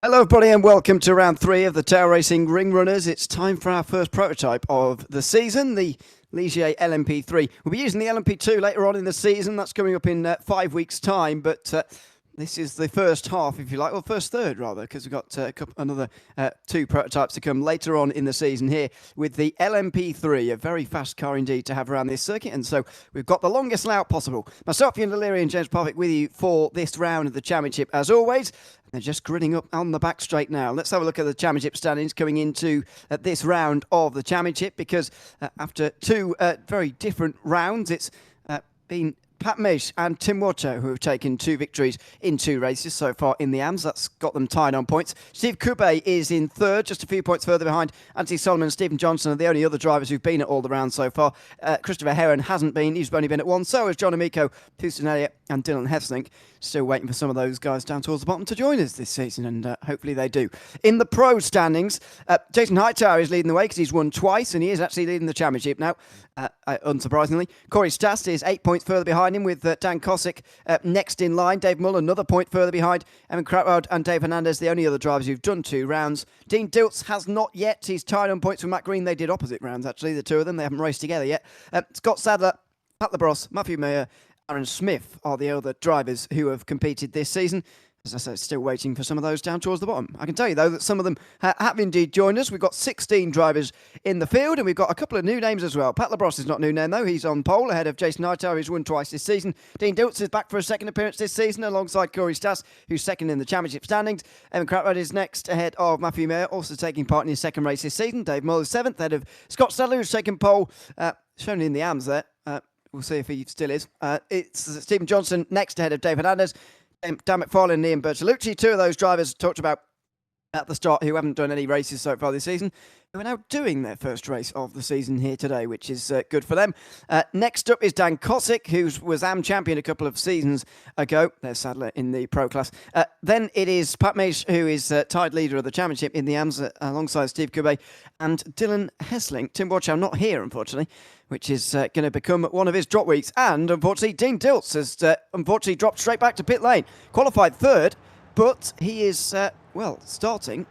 Hello everybody and welcome to round 3 of the Tail Racing Ring Runners. It's time for our first prototype of the season, the Ligier LMP3. We'll be using the LMP2 later on in the season. That's coming up in 5 weeks' time, but this is the first half, if you like, or first third rather, because we've got another 2 prototypes to come later on in the season here with the LMP3, a very fast car indeed to have around this circuit, and so we've got the longest layout possible. Myself, Ewan and James Parfitt with you for this round of the championship as always. They're just grinning up on the back straight now. Let's have a look at the championship standings coming into this round of the championship, because after 2 very different rounds, it's been Pat Mish and Tim Watcher who have taken 2 victories in 2 races so far in the AMS. That's got them tied on points. Steve Kube is in third, just a few points further behind. Anthony Solomon and Stephen Johnson are the only other drivers who've been at all the rounds so far. Christopher Heron hasn't been. He's only been at 1. So has John Amico, Houston Elliott and Dylan Hesslink. Still waiting for some of those guys down towards the bottom to join us this season, and hopefully they do. In the pro standings, Jason Hightower is leading the way because he's won twice, and he is actually leading the championship now, unsurprisingly. Corey Stas is 8 points further behind him, with Dan Kosick next in line. Dave Muller, another point further behind. Evan Kratwald and Dave Hernandez, the only other drivers who've done 2 rounds. Dean Diltz has not yet. He's tied on points with Matt Green. They did opposite rounds, actually, the 2 of them. They haven't raced together yet. Scott Sadler, Pat LaBrosse, Matthew Mayer, Aaron Smith are the other drivers who have competed this season. As I said, still waiting for some of those down towards the bottom. I can tell you, though, that some of them have indeed joined us. We've got 16 drivers in the field, and we've got a couple of new names as well. Pat LaBrosse is not new name, though. He's on pole ahead of Jason Hightower, who's won twice this season. Dean Diltz is back for a second appearance this season, alongside Corey Stas, who's second in the championship standings. Evan Kratwald is next ahead of Matthew Mayer, also taking part in his second race this season. Dave Muller is 7th, ahead of Scott Stadler, who's taken pole, shown in the AMS there. We'll see if he still is. It's Stephen Johnson next ahead of Dave Hernandez. Dan McFarlane and Ian Bertolucci, 2 of those drivers talked about at the start who haven't done any races so far this season, who are now doing their first race of the season here today, which is good for them. Next up is Dan Kosick, who was AM champion a couple of seasons ago. There's Sadler in the pro class. Then it is Pat Mish, who is tied leader of the championship in the AMS alongside Steve Kube and Dylan Hesslink. Tim Watchow not here, unfortunately, which is going to become one of his drop weeks. And unfortunately, Dean Diltz has unfortunately dropped straight back to pit lane. Qualified 3rd, but he is, starting,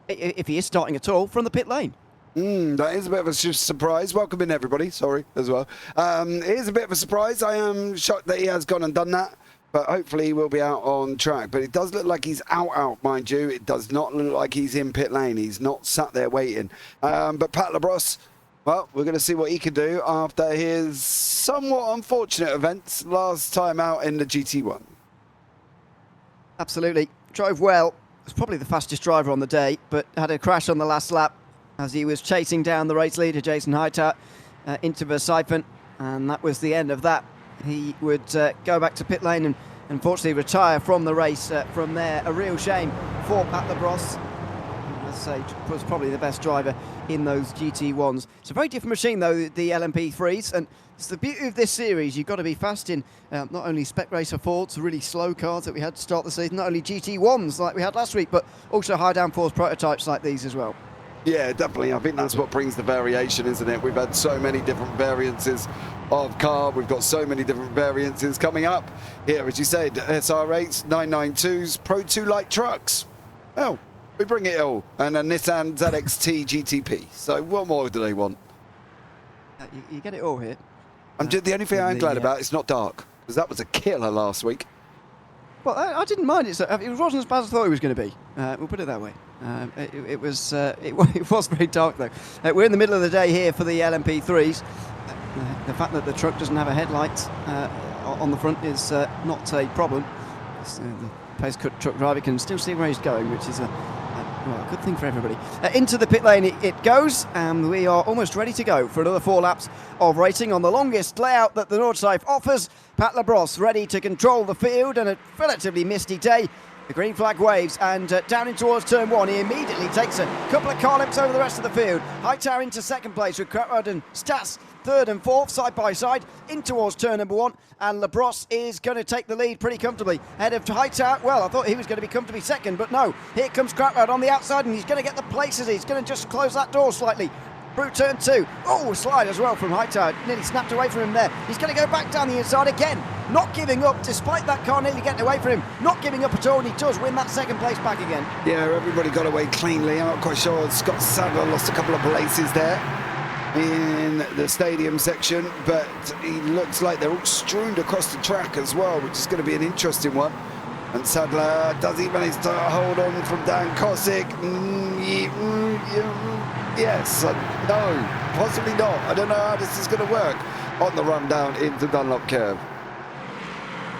if he is starting at all, from the pit lane. That is a bit of a surprise. Welcome in, everybody. Sorry, as well. It is a bit of a surprise. I am shocked that he has gone and done that, but hopefully he will be out on track. But it does look like he's out, mind you. It does not look like he's in pit lane. He's not sat there waiting. But Pat LaBrosse, well, we're going to see what he can do after his somewhat unfortunate events last time out in the GT1. Absolutely. Drove well. Was probably the fastest driver on the day, but had a crash on the last lap as he was chasing down the race leader, Jason Hightower, into the siphon, and that was the end of that. He would go back to pit lane and unfortunately retire from the race from there. A real shame for Pat LaBrosse. As I say, was probably the best driver in those GT1s. It's a very different machine, though, the LMP3s, and it's the beauty of this series. You've got to be fast in not only Spec Racer Fords, really slow cars that we had to start the season, not only GT1s like we had last week, but also high downforce prototypes like these as well. Yeah, definitely. I think that's what brings the variation, isn't it? We've had so many different variances of car. We've got so many different variances coming up here, as you said, SR8s, 992s, Pro 2 light trucks. Oh, we bring it all. And a Nissan ZX-T GTP. So what more do they want? You get it all here. The only thing I'm glad about is not dark, because that was a killer last week. Well, I didn't mind it. It wasn't as bad as I thought it was going to be. We'll put it that way. It was very dark, though. We're in the middle of the day here for the LMP3s. The fact that the truck doesn't have a headlight on the front is not a problem. The pace cut truck driver can still see where he's going, which is a good thing for everybody. Into the pit lane it goes, and we are almost ready to go for another 4 laps of racing on the longest layout that the Nordschleife offers. Pat LaBrosse ready to control the field, and a relatively misty day. The green flag waves, and down in towards turn 1, he immediately takes a couple of car lengths over the rest of the field. Hightower into second place with Kratwald and Stas 3rd and 4th side by side in towards turn number 1, and LaBrosse is going to take the lead pretty comfortably ahead of Hightower. Well, I thought he was going to be comfortably second, but no, here comes Kratwald on the outside, and he's going to get the places. He's going to just close that door slightly. Through turn 2. Oh, slide as well from Hightower. Nearly snapped away from him there. He's going to go back down the inside again. not giving up, despite that car nearly getting away from him, not giving up at all, and he does win that second place back again. Yeah, everybody got away cleanly. I'm not quite sure. Scott Sadler lost a couple of places there in the stadium section, but he looks like they're all strewn across the track as well, which is going to be an interesting one. And Sadler, does he manage to hold on from Dan Kosick? Yes, no, possibly not. I don't know how this is going to work on the run down into Dunlop Curve.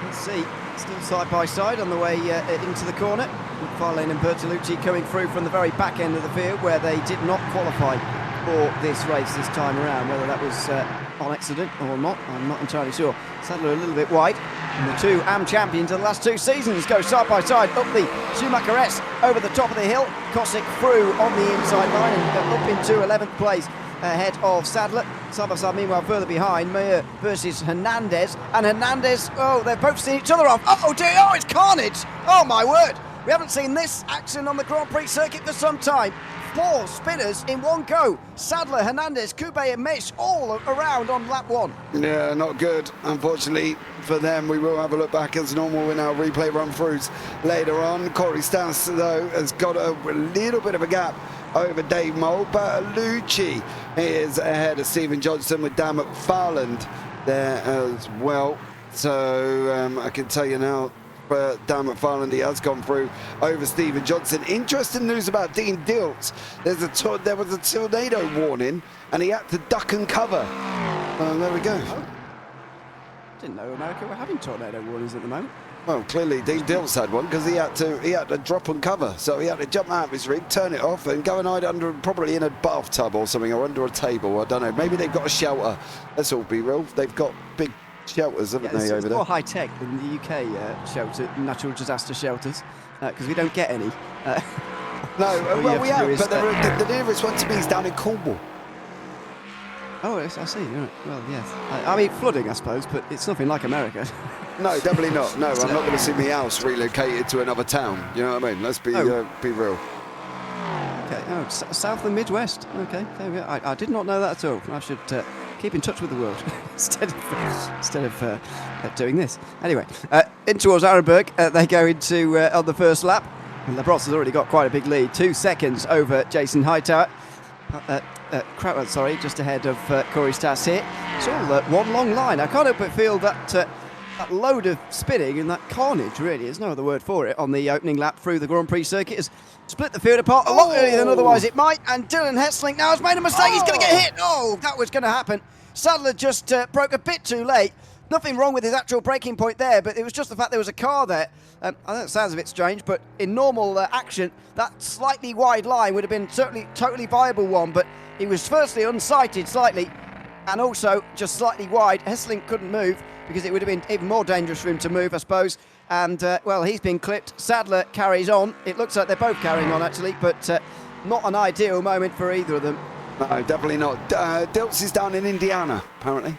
Let's see, still side by side on the way into the corner. McFarlane and Bertolucci coming through from the very back end of the field, where they did not qualify for this race this time around. Whether that was on accident or not, I'm not entirely sure. Sadler a little bit wide, and the two AM champions of the last 2 seasons go side by side up the Schumacher S over the top of the hill. Kosick through on the inside line and up into 11th place ahead of Sadler. Side by side, meanwhile, further behind, Mir versus Hernandez. And Hernandez, oh, they've both seen each other off. Oh dear, oh, it's carnage. Oh my word. We haven't seen this action on the Grand Prix circuit for some time. 4 spinners in one go. Sadler, Hernandez, Coupe and Mish all around on lap 1. Yeah, not good. Unfortunately for them, we will have a look back as normal in our replay run-throughs later on. Corey Stas, though, has got a little bit of a gap over Dave Mole. Bertolucci is ahead of Stephen Johnson with Dan McFarland there as well. So I can tell you now, Dan McFarland, he has gone through over Stephen Johnson. Interesting news about Dean Diltz. There was a tornado warning and he had to duck and cover. There we go. Oh. Didn't know America were having tornado warnings at the moment. Well, clearly Dean Diltz had one because he had to drop and cover. So he had to jump out of his rig, turn it off, and go and hide under, probably in a bathtub or something, or under a table. I don't know. Maybe they've got a shelter. Let's all be real. They've got big shelters, haven't they, over it's there? more high tech than the UK shelter, natural disaster shelters, because we don't get any. No, well, we have, but the nearest one to me is down in Cornwall. Oh, I see. Right. Well, yes. I mean, flooding, I suppose, but it's nothing like America. No, definitely not. No, I'm not going to see my house relocated to another town. You know what I mean? Let's be real. Okay. Oh, south and Midwest. Okay. There we go. I did not know that at all. I should keep in touch with the world instead of doing this. Anyway, in towards Arenberg, they go into on the first lap. And Labrosse has already got quite a big lead, 2 seconds over Jason Hightower. Crowell, sorry, just ahead of Corey Stas here. It's all one long line. I can't help but feel that that load of spinning and that carnage, really, there's no other word for it, on the opening lap through the Grand Prix circuit has split the field apart a lot earlier than otherwise it might. And Dylan Hesselink now has made a mistake. He's going to get hit. Oh, that was going to happen. Sadler just broke a bit too late. Nothing wrong with his actual braking point there, but it was just the fact there was a car there. I know it sounds a bit strange, but in normal action, that slightly wide line would have been certainly totally viable one, but he was firstly unsighted slightly, and also just slightly wide. Hesselink couldn't move because it would have been even more dangerous for him to move, I suppose. And, well, he's been clipped. Sadler carries on. It looks like they're both carrying on, actually, but not an ideal moment for either of them. No, definitely not. Diltz is down in Indiana, apparently.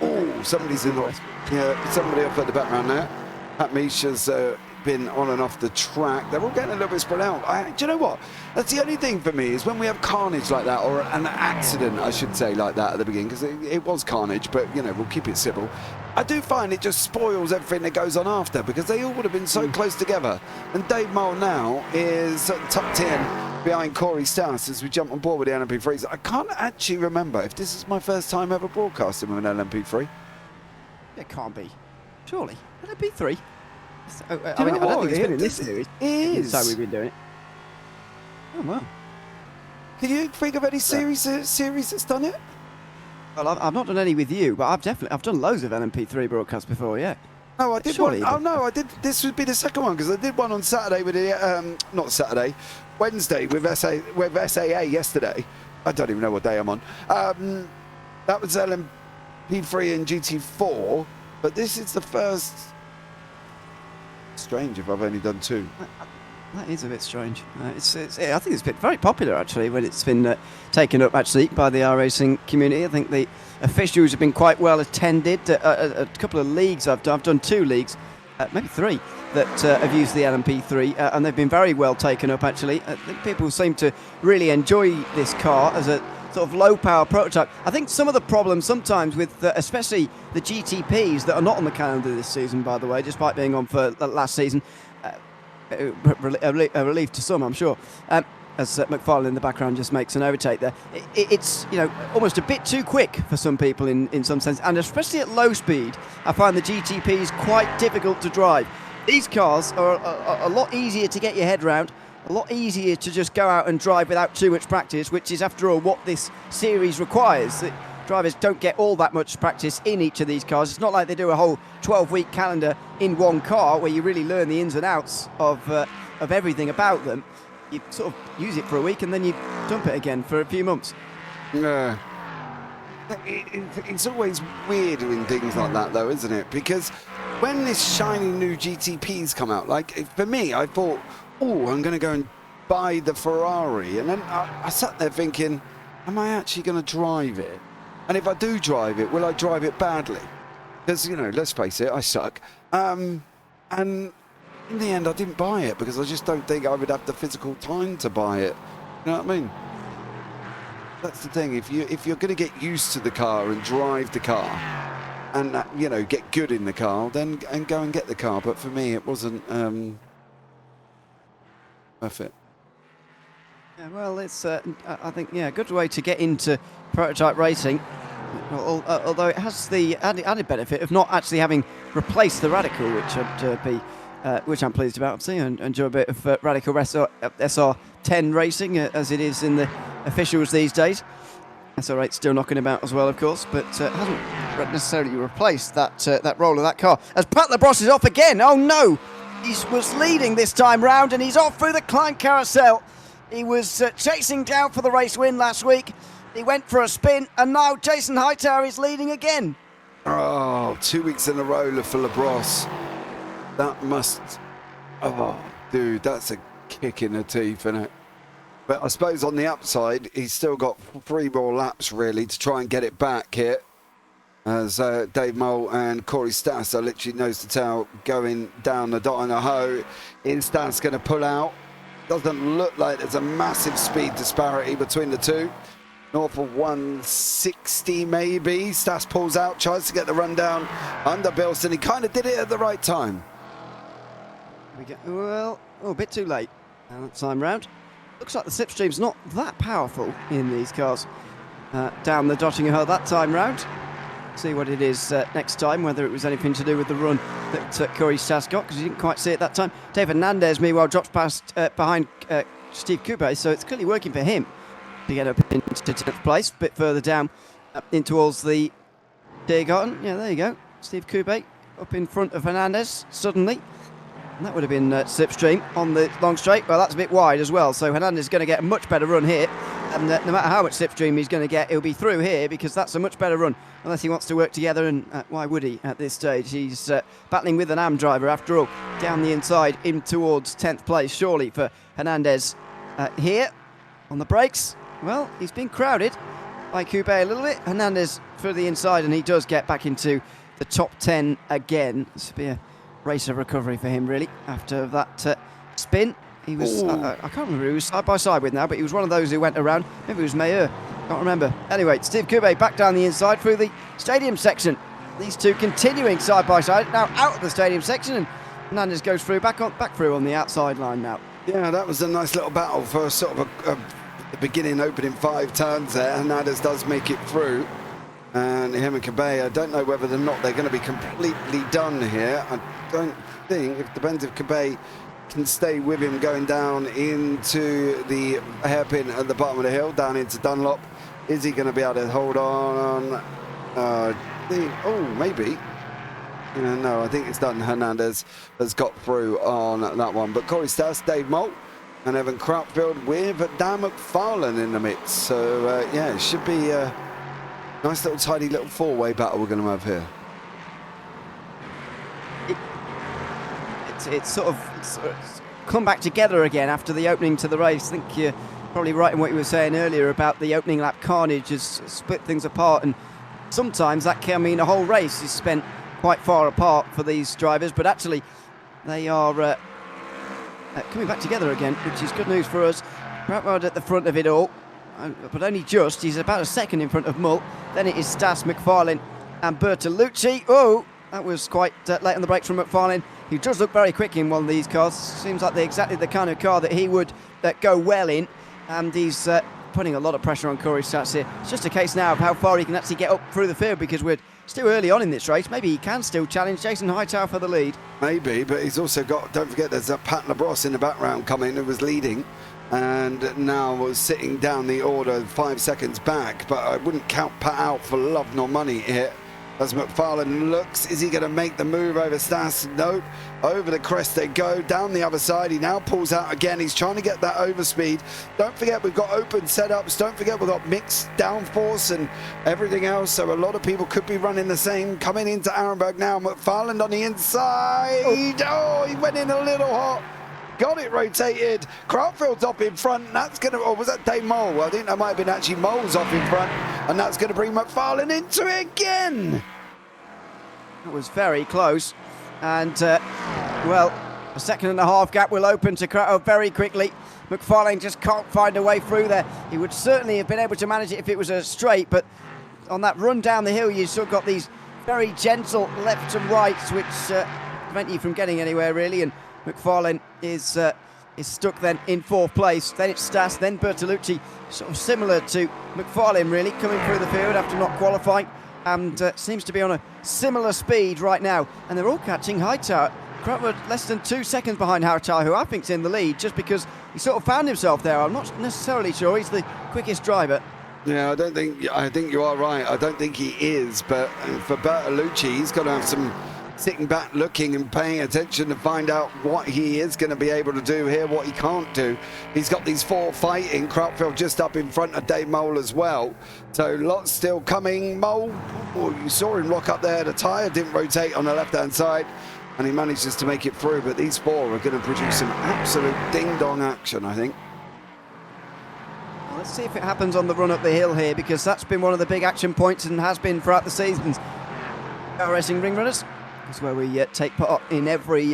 Oh, somebody's in the... Yeah, somebody up at the background there. Pat Misch has been on and off the track. They're all getting a little bit spread out. Do you know what? That's the only thing for me is when we have carnage like that, or an accident, I should say, like that at the beginning, because it was carnage, but, you know, we'll keep it civil. I do find it just spoils everything that goes on after, because they all would have been so close together. And Dave Mole now is tucked in behind Corey Stas as we jump on board with the LMP3s. I can't actually remember if this is my first time ever broadcasting with an LMP3. It can't be. Surely. LMP3? I I don't think it's been in this series. It is. That's how we've been doing it. Oh, well. Can you think of any series that's done it? Well, I've not done any with you, but I've done loads of LMP3 broadcasts before, yeah. No, I did Surely one. Oh no, I did. This would be the second one because I did one on Saturday with the not Saturday, Wednesday with SAA yesterday. I don't even know what day I'm on. That was LMP3 and GT4, but this is the first. Strange if I've only done 2. That is a bit strange. I think it's been very popular actually when it's been taken up actually by the iRacing community. I think the officials have been quite well attended. A couple of leagues I've done 2 leagues, maybe 3 that have used the LMP3 and they've been very well taken up actually. I think people seem to really enjoy this car as a sort of low-power prototype. I think some of the problems sometimes with, especially the GTPs that are not on the calendar this season, by the way, despite being on for last season, a relief to some, I'm sure. As McFarlane in the background just makes an overtake there. It's almost a bit too quick for some people in some sense, and especially at low speed, I find the GTPs quite difficult to drive. These cars are a lot easier to get your head round, a lot easier to just go out and drive without too much practice, which is, after all, what this series requires. The drivers don't get all that much practice in each of these cars. It's not like they do a whole 12-week calendar in one car where you really learn the ins and outs of everything about them. You sort of use it for a week and then you dump it again for a few months. Yeah. It's always weird in things like that, though, isn't it? Because when this shiny new GTPs come out, like, for me, I thought, oh, I'm going to go and buy the Ferrari. And then I sat there thinking, am I actually going to drive it? And if I do drive it, will I drive it badly? Because, let's face it, I suck. And in the end, I didn't buy it because I just don't think I would have the physical time to buy it. You know what I mean? That's the thing. If you're going to get used to the car and drive the car, and get good in the car, then go and get the car. But for me, it wasn't worth it. Yeah, well, it's I think a good way to get into prototype racing. Although it has the added benefit of not actually having replaced the Radical, which I'm pleased about. Obviously, and enjoy a bit of Radical SR10 racing as it is in the officials these days. SR8 still knocking about as well, of course, but hasn't necessarily replaced that role of that car. As Pat Labrosse is off again. Oh no, he was leading this time round, and he's off through the Klein carousel. He was chasing down for the race win last week. He went for a spin, and now Jason Hightower is leading again. Oh, 2 weeks in a row for Labrosse. That must... Oh, dude, that's a kick in the teeth, isn't it? But I suppose on the upside, he's still got 3 more laps, really, to try and get it back here. As Dave Mole and Corey Stas are literally nose to tail going down the dot in a hoe. Insta's going to pull out. Doesn't look like there's a massive speed disparity between the two. North of 160 maybe. Stas pulls out, tries to get the run down under Bilston. He kind of did it at the right time. Well, a bit too late that time round. Looks like the slipstream's not that powerful in these cars. Down the Dottingham Hill that time round. See what it is next time, whether it was anything to do with the run that Corey Stas got, because he didn't quite see it that time. Dave Hernandez, meanwhile, drops past behind Steve Coupe, so it's clearly working for him to get up into 10th place, a bit further down in towards the Tiergarten. Yeah, there you go. Steve Coupe up in front of Hernandez suddenly. And that would have been slipstream on the long straight. Well, that's a bit wide as well, so Hernandez is going to get a much better run here. And no matter how much slipstream he's going to get, he'll be through here because that's a much better run, unless he wants to work together, and why would he at this stage? He's battling with an AM driver after all, down the inside in towards 10th place, surely for Hernandez here on the brakes. Well, he's been crowded by Coupe a little bit. Hernandez through the inside, and he does get back into the top 10 again. This will be a race of recovery for him, really, after that spin. He was, I can't remember who he was side by side with now, but he was one of those who went around. Maybe it was Mayer, can't remember. Anyway, Steve Coupe back down the inside through the stadium section. These two continuing side by side, now out of the stadium section, and Hernandez goes through, back through on the outside line now. Yeah, that was a nice little battle for sort of the beginning, opening 5 turns there. Hernandez does make it through. And him and Cabay, I don't know whether or not they're going to be completely done here. I don't think. It depends if Cabay can stay with him going down into the hairpin at the bottom of the hill, down into Dunlop. Is he going to be able to hold on? Maybe. No, I think it's done. Hernandez has got through on that one. But Corey Stas, Dave Mole, and Evan Crouchfield with Dan McFarlane in the midst. So, it should be... nice little tidy little 4-way battle we're going to have here. It's sort of come back together again after the opening to the race. I think you're probably right in what you were saying earlier about the opening lap carnage has split things apart, and sometimes that can mean a whole race is spent quite far apart for these drivers, but actually they are coming back together again, which is good news for us. Bratward at the front of it all. but only just. He's about a second in front of Mull. Then it is Stas, McFarlane and Bertolucci. Oh, that was quite late on the brakes from McFarlane. He does look very quick in one of these cars. Seems like they're exactly the kind of car that he would go well in. And he's putting a lot of pressure on Corey Stats here. It's just a case now of how far he can actually get up through the field, because we're still early on in this race. Maybe he can still challenge Jason Hightower for the lead. Maybe, but he's also got, don't forget, there's a Pat LaBrosse in the background coming who was leading and now was sitting down the order 5 seconds back. But I wouldn't count Pat out for love nor money here. As McFarlane looks, is he going to make the move over Stas? Nope. Over the crest they go, down the other side. He now pulls out again. He's trying to get that overspeed. Don't forget, we've got open setups. Don't forget, we've got mixed downforce and everything else. So a lot of people could be running the same. Coming into Arenberg now. McFarlane on the inside. Oh, he went in a little hot. Got it rotated. Crautfield's up in front. That's going to, or was that Dave Mole? Well, I think that might have been actually Mole's off in front. And that's going to bring McFarlane into it again. That was very close. And, well, a second and a half gap will open to Crautfield very quickly. McFarlane just can't find a way through there. He would certainly have been able to manage it if it was a straight, but on that run down the hill, you've still got these very gentle left and rights, which prevent you from getting anywhere, really. And McFarlane is stuck then in fourth place. Then it's Stas, then Bertolucci, sort of similar to McFarlane really, coming through the field after not qualifying, and seems to be on a similar speed right now. And they're all catching Hightower. Crautford less than 2 seconds behind Hightower, who I think's in the lead, just because he sort of found himself there. I'm not necessarily sure he's the quickest driver. Yeah, I think you are right. I don't think he is, but for Bertolucci, he's got to have some sitting back, looking and paying attention to find out what he is going to be able to do here, what he can't do. He's got these four fighting. Crautfield just up in front of Dave Mole as well. So lots still coming. Mole, oh, you saw him rock up there. The tyre didn't rotate on the left-hand side, and he manages to make it through. But these four are going to produce some absolute ding-dong action, I think. Let's see if it happens on the run up the hill here, because that's been one of the big action points and has been throughout the seasons. iRacing Ring Runners. It's where we take part in every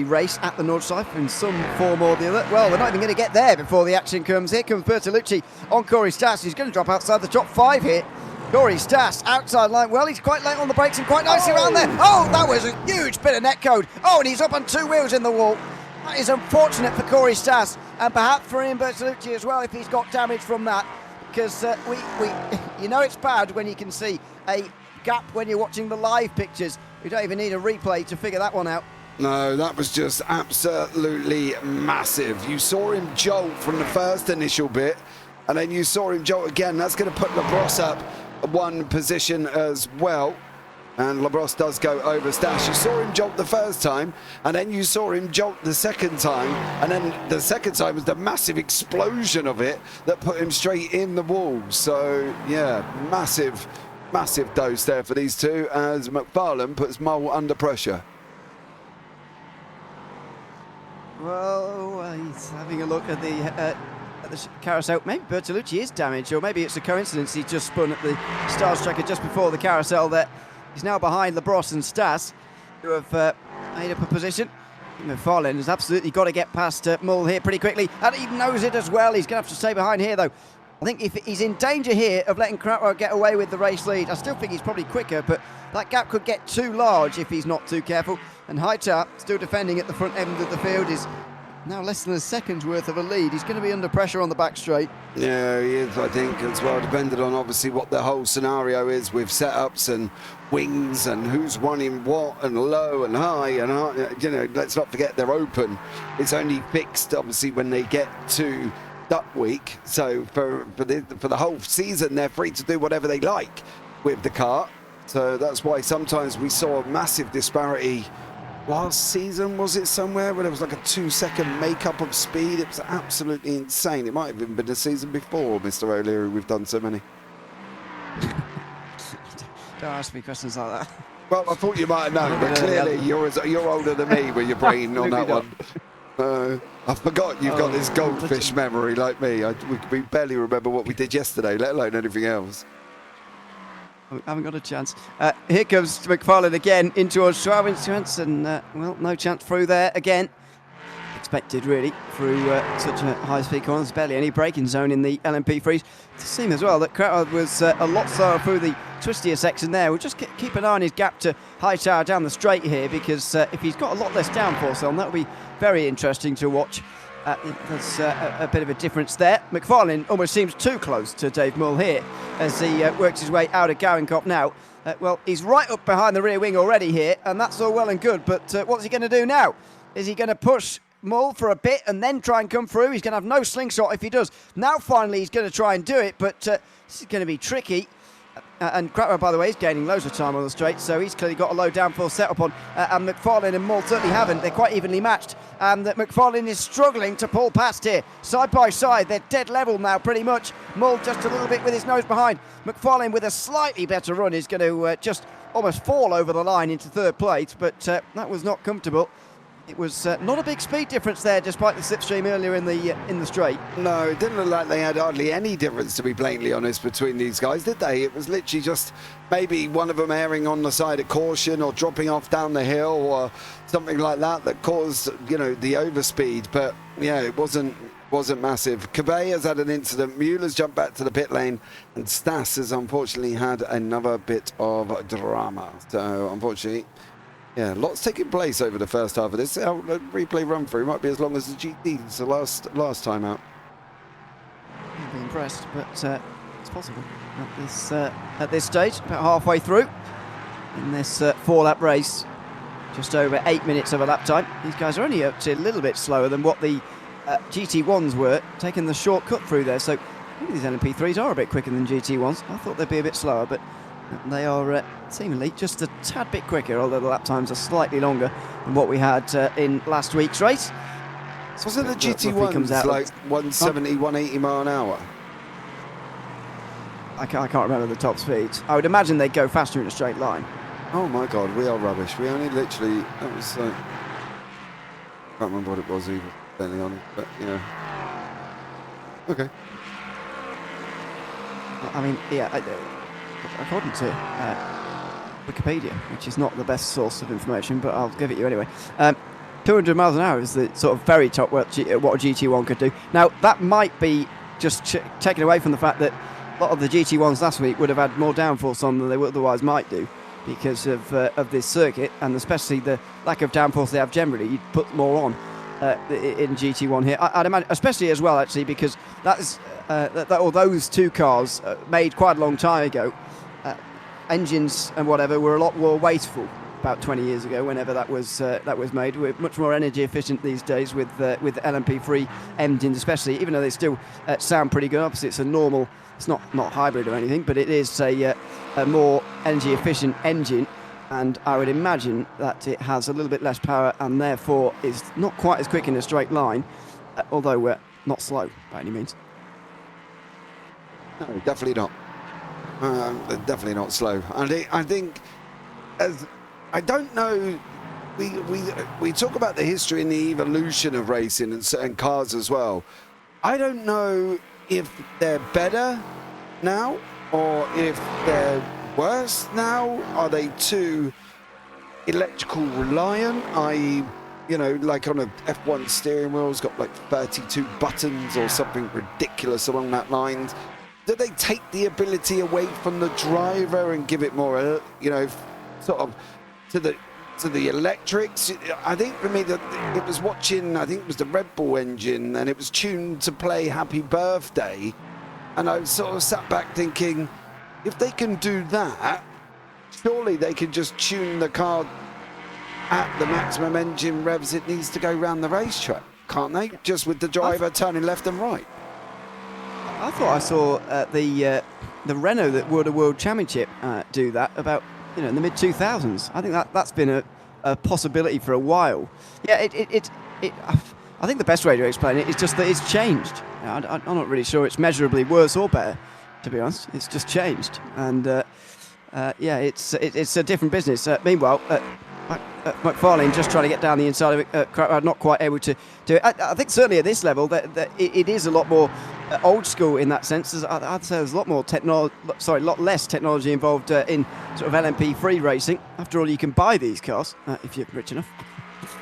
race at the North Side in some form or the other. Well, we're not even going to get there before the action comes. Here comes Bertolucci on Corey Stas. He's going to drop outside the top 5 here. Corey Stas outside line. Well, he's quite late on the brakes and quite nicely around there. Oh, that was a huge bit of netcode. Oh, and he's up on 2 wheels in the wall. That is unfortunate for Corey Stas, and perhaps for Ian Bertolucci as well if he's got damage from that, because we you know it's bad when you can see a gap when you're watching the live pictures. We don't even need a replay to figure that one out. No, that was just absolutely massive. You saw him jolt from the first initial bit, and then you saw him jolt again. That's going to put LaBrosse up 1 position as well. And LaBrosse does go over Stas. You saw him jolt the first time, and then you saw him jolt the second time, and then the second time was the massive explosion of it that put him straight in the wall. So, yeah, massive dose there for these two as McFarlane puts Mole under pressure. Well, he's having a look at the carousel. Maybe Bertolucci is damaged, or maybe it's a coincidence he just spun at the Stars tracker just before the carousel there. He's now behind LaBrosse and Stas, who have made up a position. McFarlane has absolutely got to get past Mull here pretty quickly, and he knows it as well. He's going to have to stay behind here, though. I think if he's in danger here of letting Crautfield get away with the race lead. I still think he's probably quicker, but that gap could get too large if he's not too careful. And Hightower, still defending at the front end of the field, is now less than a second's worth of a lead. He's going to be under pressure on the back straight. Yeah, he is, I think, as well, depending on obviously what the whole scenario is with setups and wings and who's running what and low and high and high. You know, let's not forget they're open. It's only fixed, obviously, when they get to Duck Week. So for the whole season, they're free to do whatever they like with the car. So that's why sometimes we saw a massive disparity. Last season, was it somewhere where there was like a 2-second makeup of speed? It was absolutely insane. It might have even been the season before, Mr. O'Leary. We've done so many. Don't ask me questions like that. Well, I thought you might have known, but clearly you're older than me with your brain on that one. I forgot you've got this goldfish memory like me. We barely remember what we did yesterday, let alone anything else. I haven't got a chance. Here comes McFarlane again in towards Schwab and well, no chance through there again. expected, really, through such a high-speed corner. There's barely any braking zone in the LMP3s. It seems as well that Crowd was a lot slower through the twistier section there. We'll just keep an eye on his gap to Hightower down the straight here, because if he's got a lot less downforce on, that'll be very interesting to watch. There's a bit of a difference there. McFarlane almost seems too close to Dave Mull here as he works his way out of Gowingcott now. Well, he's right up behind the rear wing already here, and that's all well and good, but what's he going to do now? Is he going to push Mull for a bit and then try and come through? He's going to have no slingshot if he does. Now finally he's going to try and do it, but this is going to be tricky. And Cratwell, by the way, is gaining loads of time on the straight, so he's clearly got a low downforce setup on, and McFarlane and Mull certainly haven't. They're quite evenly matched, and McFarlane is struggling to pull past here. Side by side, they're dead level now, pretty much. Mull just a little bit with his nose behind. McFarlane, with a slightly better run, is going to just almost fall over the line into third place, but that was not comfortable. It was not a big speed difference there, despite the slipstream earlier in the straight. No, it didn't look like they had hardly any difference, to be blatantly honest, between these guys, did they? It was literally just maybe one of them erring on the side of caution or dropping off down the hill or something like that caused, the overspeed. But yeah, it wasn't massive. Cabey has had an incident. Mueller's jumped back to the pit lane, and Stas has unfortunately had another bit of drama. So unfortunately, yeah, lots taking place over the first half of this. Our replay run through might be as long as the GTs the last time out. I'd be impressed, but it's possible at this stage, about halfway through in this 4-lap race, just over 8 minutes of a lap time. These guys are only up to a little bit slower than what the GT1s were, taking the shortcut through there. So maybe these LMP3s are a bit quicker than GT1s. I thought they'd be a bit slower, but they are seemingly just a tad bit quicker, although the lap times are slightly longer than what we had in last week's race. Wasn't the GT1s like 170, 180 mile an hour? I can't remember the top speeds. I would imagine they'd go faster in a straight line. Oh my God, we are rubbish. We only literally, that was like, I can't remember what it was either, fairly honest, but okay. I mean, yeah, according to Wikipedia, which is not the best source of information, but I'll give it you anyway. 200 miles an hour is the sort of very top what a GT1 could do. Now, that might be just taken away from the fact that a lot of the GT1s last week would have had more downforce on than they otherwise might do because of this circuit, and especially the lack of downforce they have generally. You'd put more on in GT1 here. I'd imagine, especially as well, actually, because those two cars made quite a long time ago. Engines and whatever were a lot more wasteful about 20 years ago, whenever that was made. We're much more energy efficient these days with LMP3 engines, especially, even though they still sound pretty good. Obviously, it's a normal, it's not hybrid or anything, but it is a more energy efficient engine, and I would imagine that it has a little bit less power and therefore is not quite as quick in a straight line, although we're not slow by any means. No, definitely not. Definitely not slow. I think, as I don't know, we talk about the history and the evolution of racing and cars as well. I don't know if they're better now or if they're worse now. Are they too electrical reliant? I.e., like on a F1 steering wheel, it's got like 32 buttons or something ridiculous along that lines. Do they take the ability away from the driver and give it more, sort of to the electrics? I think for me that it was watching, I think it was the Red Bull engine, and it was tuned to play Happy Birthday, and I sort of sat back thinking, if they can do that, surely they can just tune the car at the maximum engine revs it needs to go around the racetrack, can't they? Just with the driver turning left and right. I thought I saw the Renault that won a World Championship do that about in the mid 2000s. I think that's been a possibility for a while. Yeah, I think the best way to explain it is just that it's changed. I'm not really sure it's measurably worse or better, to be honest. It's just changed, and it's a different business. Meanwhile, McFarlane just trying to get down the inside of it, not quite able to do it. I think certainly at this level that it is a lot more old school in that sense. I'd say there's a lot less technology involved in sort of LMP3 racing. After all, you can buy these cars if you're rich enough.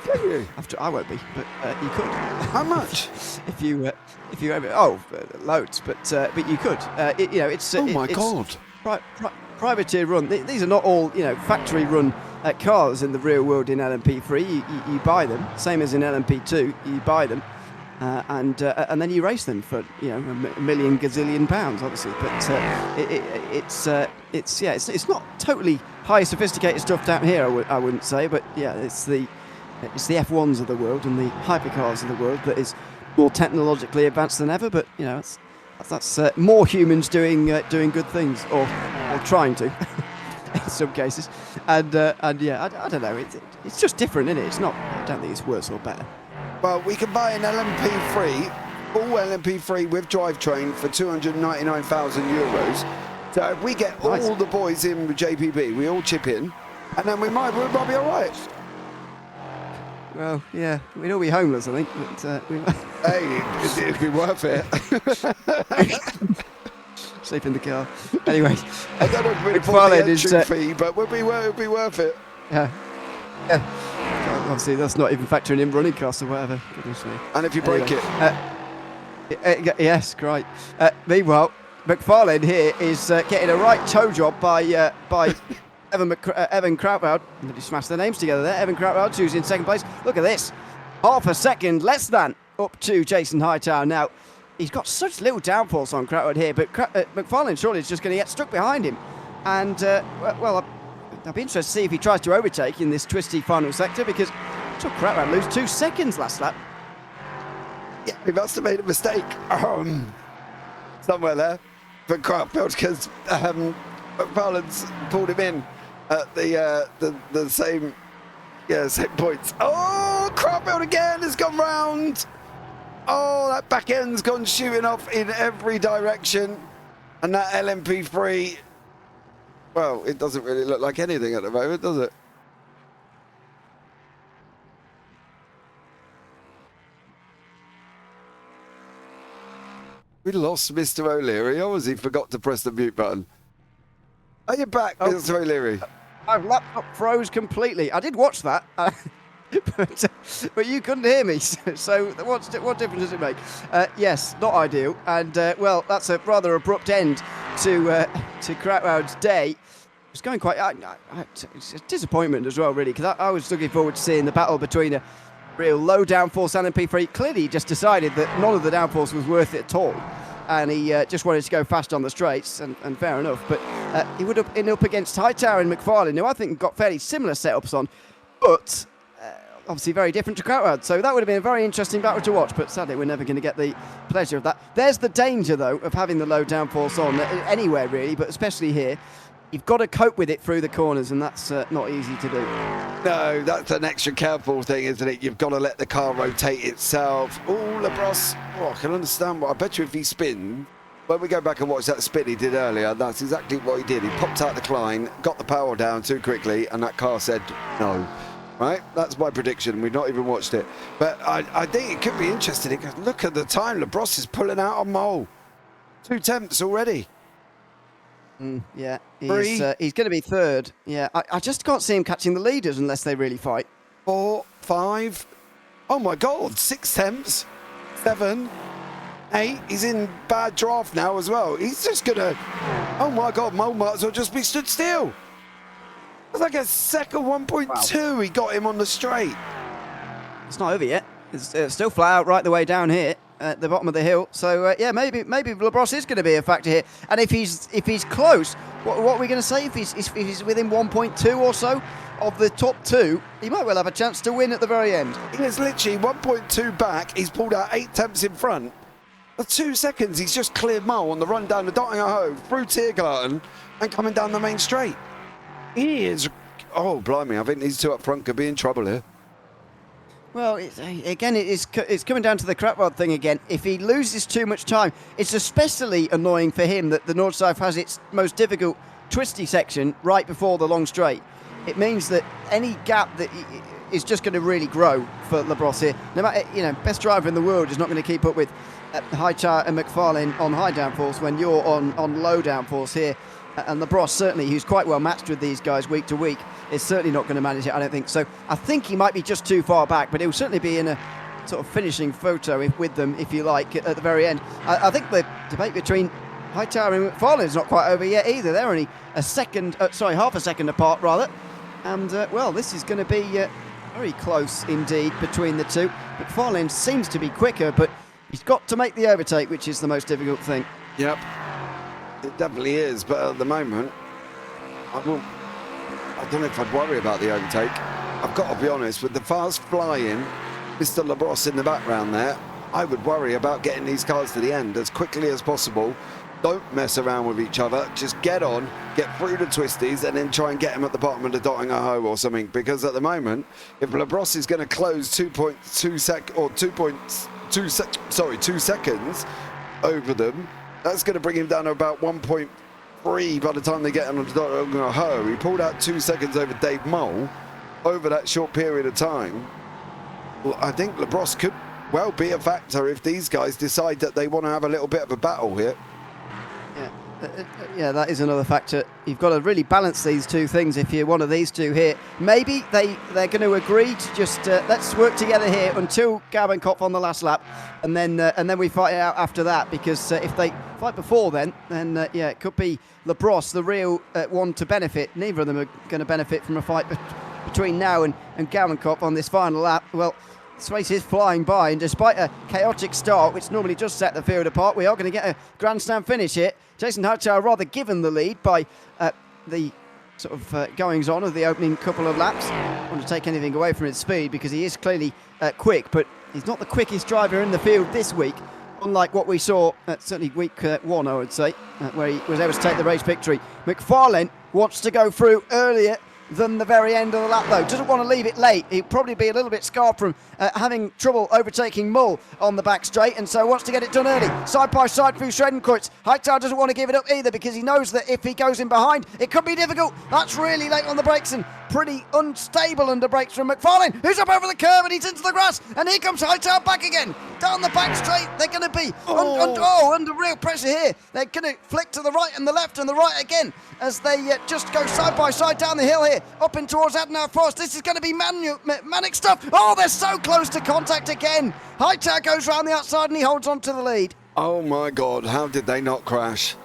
Can you? I won't be, but you could. How much? if you ever, loads, but you could. It's Oh my God. Privateer run. These are not all factory run cars in the real world in LMP3. You buy them, same as in LMP2. You buy them, and then you race them for a million gazillion pounds, obviously. But it's not totally high sophisticated stuff down here. I wouldn't say, but yeah, it's the F1s of the world and the hypercars of the world that is more technologically advanced than ever. But that's more humans doing good things or trying to in some cases. And yeah, I don't know. It's just different, isn't it? It's not. I don't think it's worse or better. Well, we can buy an LMP3, full LMP3 with drivetrain for €299,000. So if we get all the boys in with JPB, we all chip in, and then we might be all right. Well, yeah, we'd all be homeless, I think. But hey, it'd be worth it. Sleep in the car. Anyway, I don't know if we'd afford the entry fee, but it'd be worth it. Yeah. Obviously, that's not even factoring in running costs or whatever. Goodness me. And if you break it. Yes, great. Meanwhile, McFarlane here is getting a right toe job by Evan Krautwoud. He smashed their names together there. Evan Krautwoud, who's in second place. Look at this. Half a second less than up to Jason Hightower. Now, he's got such little downforce on Krautwoud here, but McFarlane surely is just going to get stuck behind him. And, I'll be interested to see if he tries to overtake in this twisty final sector, because it took Krautwoud lose 2 seconds last lap. Yeah, he must have made a mistake somewhere there for Krautwoud, because McFarlane's pulled him in at the same points. Oh, Krautwoud again has gone round. Oh, that back end's gone shooting off in every direction, and that LMP3. Well, it doesn't really look like anything at the moment, does it? We lost Mr. O'Leary, or has he forgot to press the mute button? Are you back, Mr. O'Leary? My laptop froze completely. I did watch that, but you couldn't hear me. So what difference does it make? Yes, not ideal. And, well, that's a rather abrupt end to Krautwoud's day. It's going quite. It's a disappointment as well, really, because I was looking forward to seeing the battle between a real low downforce LMP3. Clearly, he just decided that none of the downforce was worth it at all, and he just wanted to go fast on the straights, and fair enough. But he would have ended up against Hightower and McFarlane, who I think got fairly similar setups on, but obviously very different to Krautwoud. So that would have been a very interesting battle to watch, but sadly we're never going to get the pleasure of that. There's the danger, though, of having the low downforce on anywhere, really, but especially here. You've got to cope with it through the corners, and that's not easy to do. No, that's an extra careful thing, isn't it? You've got to let the car rotate itself. Oh, Labrosse, I can understand what. I bet you if he spins, when we go back and watch that spin he did earlier, that's exactly what he did. He popped out the climb, got the power down too quickly, and that car said no. Right? That's my prediction. We've not even watched it. But I think it could be interesting, because look at the time. Labrosse is pulling out on Mole. 2 tenths already. Yeah, he's going to be third. Yeah, I just can't see him catching the leaders unless they really fight. 4, 5. Oh my God, 6 tenths. 7, 8. He's in bad draft now as well. He's just going to. Oh my God, Mo might as well just be stood still. It's like a second 1.2. Wow. He got him on the straight. It's not over yet. It's still flat out right the way down here at the bottom of the hill. So yeah, maybe Labrosse is going to be a factor here. And if he's close, what are we going to say? If he's within 1.2 or so of the top 2, he might well have a chance to win at the very end. He is literally 1.2 back. He's pulled out 8 tenths in front. For 2 seconds, he's just cleared Mo on the run down the Dottinger through Tiergarten and coming down the main straight. He is. Oh blimey! I think these two up front could be in trouble here. Well, it's coming down to the Krautwoud thing again. If he loses too much time, it's especially annoying for him that the Nordsouth has its most difficult twisty section right before the long straight. It means that any gap that is just going to really grow for Labrosse here. No matter, best driver in the world is not going to keep up with Hightower and McFarlane on high downforce when you're on low downforce here. And Labrosse certainly, who's quite well matched with these guys week to week, is certainly not going to manage it, I don't think. So I think he might be just too far back, but he'll certainly be in a sort of finishing photo with them, if you like, at the very end. I think the debate between Hightower and McFarlane is not quite over yet either. They're only half a second apart, rather. And, well, this is going to be very close indeed between the two. McFarlane seems to be quicker, but he's got to make the overtake, which is the most difficult thing. Yep, it definitely is. But at the moment, I don't know if I'd worry about the overtake. I've got to be honest, with the fast flying Mr. Labrosse in the background there, I would worry about getting these cars to the end as quickly as possible. Don't mess around with each other. Just get on, get through the twisties, and then try and get him at the bottom of the dotting a hoe or something. Because at the moment, if Labrosse is going to close 2 seconds over them, that's going to bring him down to about 1.3 by the time they get on the dotting a hoe. He pulled out 2 seconds over Dave Mole over that short period of time. Well, I think Labrosse could well be a factor if these guys decide that they want to have a little bit of a battle here. Yeah, that is another factor. You've got to really balance these two things if you're one of these two here. Maybe they're going to agree to just let's work together here until Gabenkopf on the last lap, and then we fight it out after that. Because if they fight before then yeah, it could be Labrosse, the real one to benefit. Neither of them are going to benefit from a fight between now and Gabenkopf on this final lap. Well, this race is flying by, and despite a chaotic start, which normally just set the field apart, we are going to get a grandstand finish here. Jason Hightower rather given the lead by the sort of goings-on of the opening couple of laps. I don't want to take anything away from his speed because he is clearly quick, but he's not the quickest driver in the field this week, unlike what we saw at certainly week 1, I would say, where he was able to take the race victory. McFarlane wants to go through earlier than the very end of the lap, though. Doesn't want to leave it late. He'd probably be a little bit scarred from having trouble overtaking Mull on the back straight, and so wants to get it done early. Side by side through Schredenkreuz. Hightower doesn't want to give it up either because he knows that if he goes in behind, it could be difficult. That's really late on the brakes and pretty unstable under brakes from McFarlane, who's up over the curb and he's into the grass, and here comes Hightower back again. Down the back straight, they're going to be under real pressure here. They're going to flick to the right and the left and the right again as they just go side by side down the hill here, up in towards Adenauer Forest. This is going to be manic stuff. Oh, they're so close to contact again. Hightower goes round the outside and he holds on to the lead. Oh my God, how did they not crash?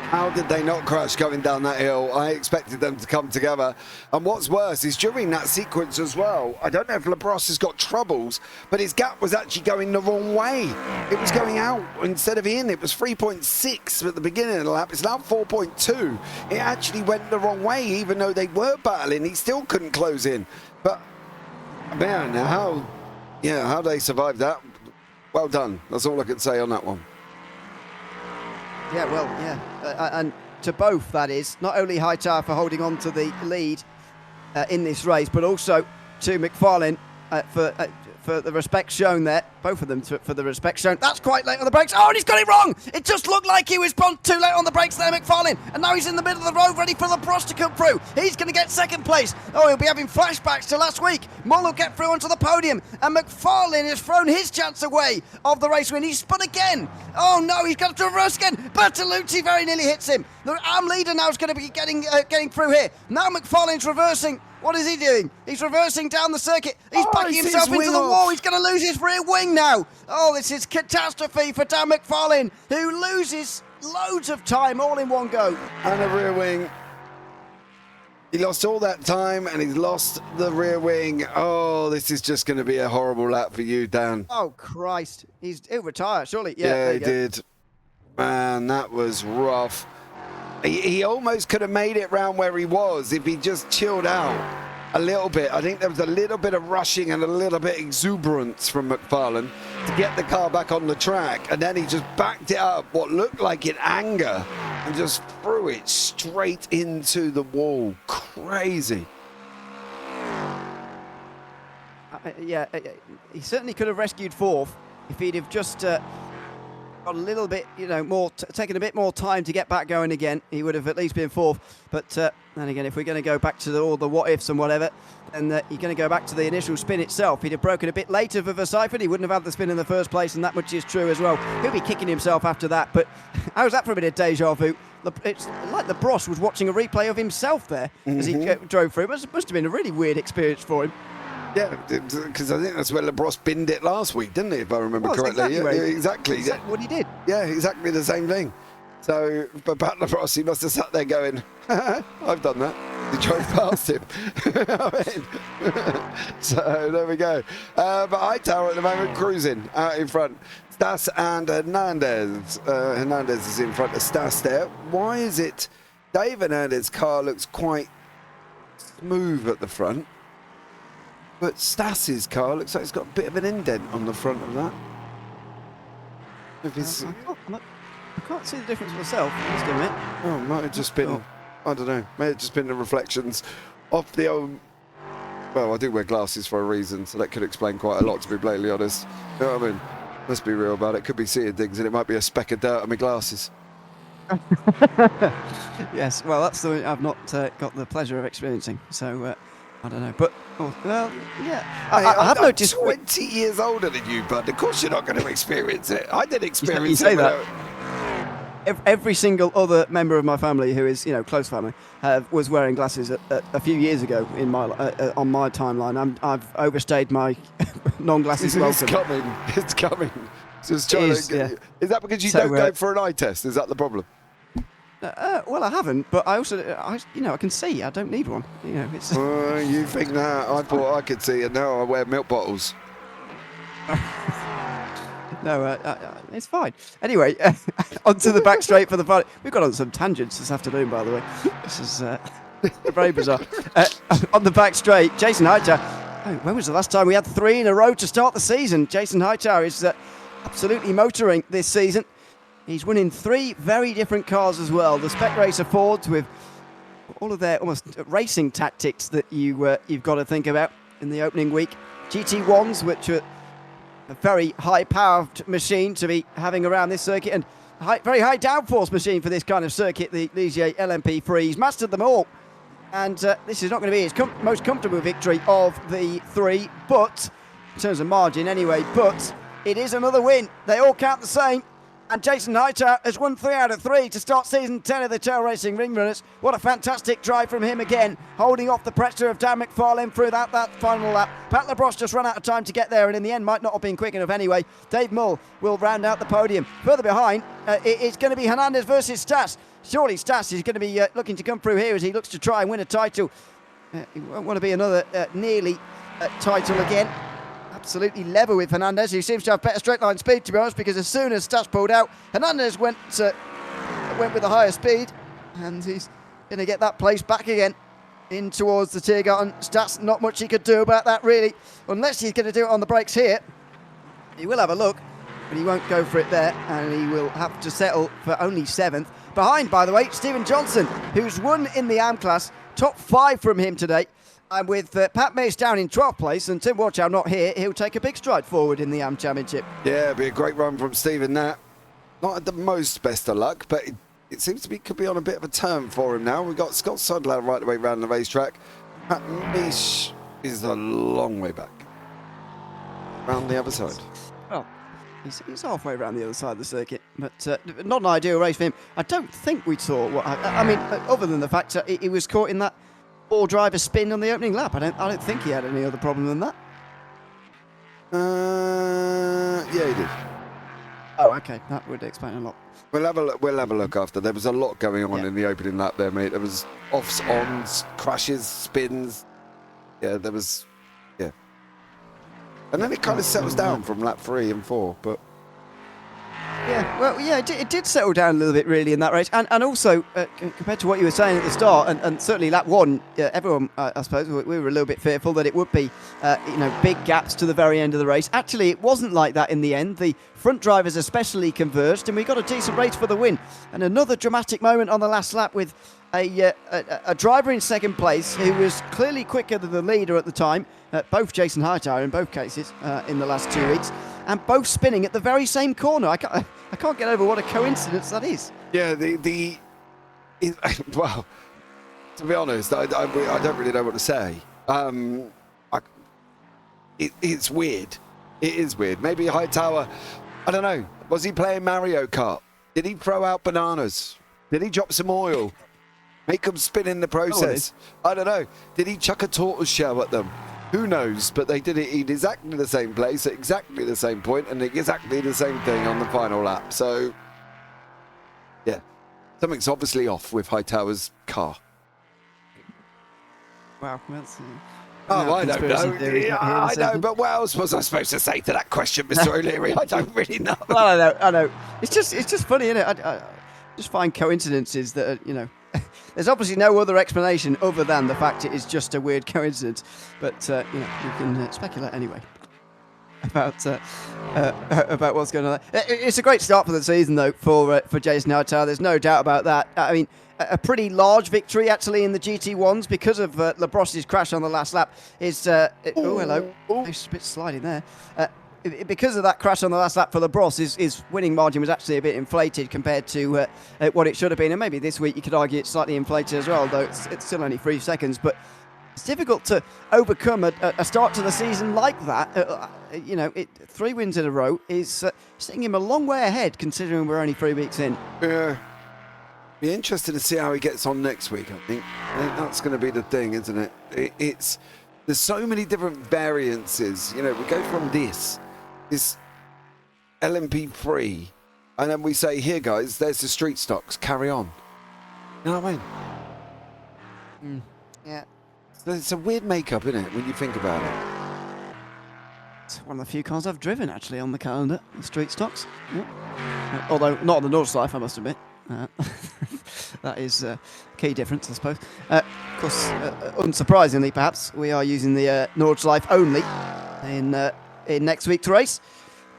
How did they not crash going down that hill? I expected them to come together. And what's worse is during that sequence as well, I don't know if Labrosse has got troubles, but his gap was actually going the wrong way. It was going out instead of in. It was 3.6 at the beginning of the lap. It's now 4.2. It actually went the wrong way, even though they were battling. He still couldn't close in. But, man, how they survived that, well done. That's all I can say on that one. Yeah, well, yeah. And to both, that is, not only Hightower for holding on to the lead in this race, but also to McFarlane for the respect shown there. Both of them for the respect shown. That's quite late on the brakes. Oh, and he's got it wrong. It just looked like he was too late on the brakes there, McFarlane. And now he's in the middle of the road, ready for Labrosse to come through. He's going to get second place. Oh, he'll be having flashbacks to last week. Mull will get through onto the podium. And McFarlane has thrown his chance away of the race win. He's spun again. Oh, no, he's got to reverse again. Bertolucci very nearly hits him. The arm leader now is going to be getting through here. Now McFarlane's reversing. What is he doing? He's reversing down the circuit. He's backing himself into the wall. He's going to lose his rear wing now. Oh, this is catastrophe for Dan McFarlane, who loses loads of time all in one go. And a rear wing. He lost all that time and he's lost the rear wing. Oh, this is just going to be a horrible lap for you, Dan. Oh, Christ. He'll retire, surely. Yeah, he did. Man, that was rough. He almost could have made it round where he was if he just chilled out a little bit. I think there was a little bit of rushing and a little bit of exuberance from McFarlane to get the car back on the track, and then he just backed it up, what looked like in anger, and just threw it straight into the wall. Crazy. He certainly could have rescued fourth if he'd have just got a little bit, more taken a bit more time to get back going again. He would have at least been fourth. But then again, if we're going to go back to all the what ifs and whatever, then you're going to go back to the initial spin itself. He'd have broken a bit later for Verstappen. He wouldn't have had the spin in the first place, and that much is true as well. He'll be kicking himself after that. But how's that for a bit of deja vu? it's like the Bros was watching a replay of himself there as he drove through. It must have been a really weird experience for him. Yeah, because I think that's where LeBros binned it last week, didn't he? If I remember correctly. Exactly Exactly. what he did. Yeah, exactly the same thing. So, but Pat LeBros, he must have sat there going, I've done that. He drove past him. So there we go. But Hightower at the moment cruising out in front. Stas and Hernandez. Hernandez is in front of Stas there. Why is it Dave Hernandez's car looks quite smooth at the front, but Stas's car looks like it's got a bit of an indent on the front of that? I can't see the difference myself, just a minute. Oh, it might have just been, I don't know, may have just been the reflections off the old... Well, I do wear glasses for a reason, so that could explain quite a lot, to be blatantly honest. You know what I mean? Let's be real about it. Could be seeing things, and it might be a speck of dirt on my glasses. Yes, well, that's the I've not got the pleasure of experiencing, so I don't know. But, yeah. I have noticed... 20 years older than you, bud. Of course you're not going to experience it. I did experience you say it. That. Every single other member of my family who is, close family, was wearing glasses a few years ago in my on my timeline. I've overstayed my non-glasses welcome. It's coming. Just trying to, is that because you don't go for an eye test? Is that the problem? Well, I haven't, but I can see. I don't need one. It's. You think that? I thought I could see, and now I wear milk bottles. No, it's fine. Anyway, onto the back straight for the party. We've got on some tangents this afternoon, by the way. This is very bizarre. On the back straight, Jason Hightower. When was the last time we had 3 in a row to start the season? Jason Hightower is absolutely motoring this season. He's winning 3 very different cars as well. The Spec Racer Fords with all of their almost racing tactics that you've got to think about in the opening week. GT1s, which are a very high-powered machine to be having around this circuit, and very high downforce machine for this kind of circuit, the Ligier LMP3. He's mastered them all, and this is not going to be his most comfortable victory of the 3, but in terms of margin anyway, but it is another win. They all count the same, and Jason Hightower has won 3 out of 3 to start season 10 of the Tail Racing Ring Runners. What a fantastic drive from him again, holding off the pressure of Dan McFarlane throughout that final lap. Pat LeBros just ran out of time to get there, and in the end might not have been quick enough anyway. Dave Mull will round out the podium. Further behind, it's going to be Hernandez versus Stas. Surely Stas is going to be looking to come through here as he looks to try and win a title. He won't want to be another nearly title again. Absolutely level with Hernandez, who seems to have better straight line speed, to be honest, because as soon as Stas pulled out, Hernandez went with a higher speed, and he's going to get that place back again in towards the Tiergarten. Stas, not much he could do about that, really, unless he's going to do it on the brakes here. He will have a look, but he won't go for it there, and he will have to settle for only 7th. Behind, by the way, Stephen Johnson, who's won in the AM class, top 5 from him today. And with Pat Mace down in 12th place and Tim Watchow not here, he'll take a big stride forward in the AM Championship. Yeah, it'll be a great run from Stephen Nat. Not at the most best of luck, but it seems to be could be on a bit of a turn for him now. We've got Scott Sudlow right the way around the racetrack. Pat Mace is a long way back. Round the other side. Well, he's halfway around the other side of the circuit, but not an ideal race for him. I don't think we saw what... I mean, other than the fact that he was caught in that driver spin on the opening lap. I don't think he had any other problem than that. Yeah, he did. Oh, okay. That would explain a lot. We'll have a look after. There was a lot going on in the opening lap there, mate. There was offs, ons, crashes, spins. Yeah, there was... Yeah. And then it kind of settles down from lap 3 and 4, but... Yeah, well, yeah, it did settle down a little bit, really, in that race. And also, compared to what you were saying at the start, and certainly lap 1, everyone, I suppose, we were a little bit fearful that it would be, big gaps to the very end of the race. Actually, it wasn't like that in the end. The front drivers especially converged, and we got a decent race for the win. And another dramatic moment on the last lap with a driver in second place who was clearly quicker than the leader at the time, both Jason Hightower in both cases in the last 2 weeks, and both spinning at the very same corner. I can't get over what a coincidence that is. Yeah, well, to be honest, I don't really know what to say. It's weird. It is weird. Maybe Hightower, I don't know. Was he playing Mario Kart? Did he throw out bananas? Did he drop some oil? Make them spin in the process. I don't know. Did he chuck a tortoise shell at them? Who knows? But they did it in exactly the same place, at exactly the same point, and exactly the same thing on the final lap. So, yeah. Something's obviously off with Hightower's car. Wow, that's... Oh, I don't know. Yeah, I know, but what else was I supposed to say to that question, Mr. O'Leary? I don't really know. Well, I know. It's just funny, isn't it? I just find coincidences that are, you know... There's obviously no other explanation other than the fact it is just a weird coincidence. But, you know, you can speculate anyway about what's going on there. It's a great start for the season, though, for Jason Hightower. There's no doubt about that. I mean, a pretty large victory, actually, in the GT1s because of Labrosse's crash on the last lap. Oh, hello. Nice bit sliding there. Because of that crash on the last lap for Labrosse, his winning margin was actually a bit inflated compared to what it should have been. And maybe this week you could argue it's slightly inflated as well, though it's still only 3 seconds. But it's difficult to overcome a start to the season like that. You know, 3 wins in a row is setting him a long way ahead, considering we're only 3 weeks in. Yeah. Be interested to see how he gets on next week, I think. That's going to be the thing, isn't it? There's so many different variances. You know, we go from this LMP3, and then we say, here, guys, there's the street stocks. Carry on. You know what I mean? Yeah. It's a weird makeup, isn't it, when you think about it? It's one of the few cars I've driven, actually, on the calendar, the street stocks. Yeah. Although not on the North Life, I must admit. That is a key difference, I suppose. Of course, unsurprisingly, perhaps, we are using the Nordschleife only in next week's race.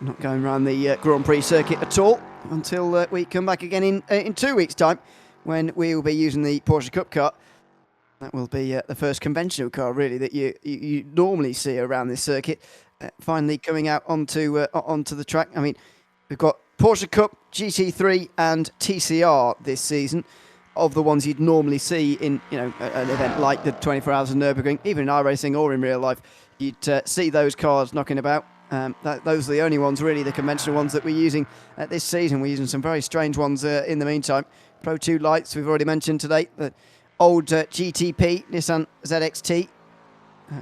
Not going around the Grand Prix circuit at all until we come back again in 2 weeks' time, when we will be using the Porsche Cup car. That will be the first conventional car, really, that you normally see around this circuit. Finally coming out onto the track. I mean, we've got Porsche Cup, GT3 and TCR this season, of the ones you'd normally see in, you know, an event like the 24 Hours of Nurburgring, even in iRacing or in real life. You'd see those cars knocking about. Those are the only ones, really, the conventional ones that we're using this season. We're using some very strange ones in the meantime. Pro 2 lights, we've already mentioned today. The old GTP Nissan ZXT,